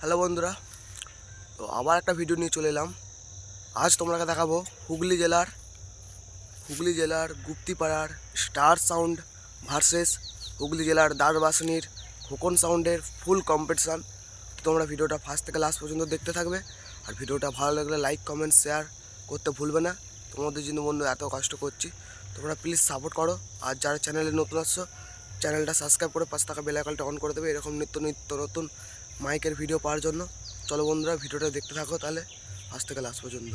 Hello বন্ধুরা, তো আবার একটা ভিডিও নিয়ে চলে এলাম। আজ তোমাকে দেখাবো হুগলি জেলার গুপ্তিপাড়ার স্টার সাউন্ড ভার্সেস হুগলি জেলার দ্বারবাসিনীর খোকন সাউন্ডের ফুল কম্পিটিশান। তোমরা ভিডিওটা ফার্স্ট থেকে লাস্ট পর্যন্ত দেখতে থাকবে। আর ভিডিওটা ভালো লাগলে লাইক কমেন্ট শেয়ার করতে ভুলবে না। তোমাদের জন্য বন্ধু এত কষ্ট করছি, তোমরা প্লিজ সাপোর্ট করো। আর যারা চ্যানেলে নতুন আসছো, চ্যানেলটা সাবস্ক্রাইব করে পাশে থাকা বেল আইকনটা অন করে দেবে এরকম নিত্য নতুন মাইকের ভিডিও পাওয়ার জন্য। চলো বন্ধুরা, ভিডিওটা দেখতে থাকো তাহলে ফার্স্ট থেকে লাস্ট পর্যন্ত।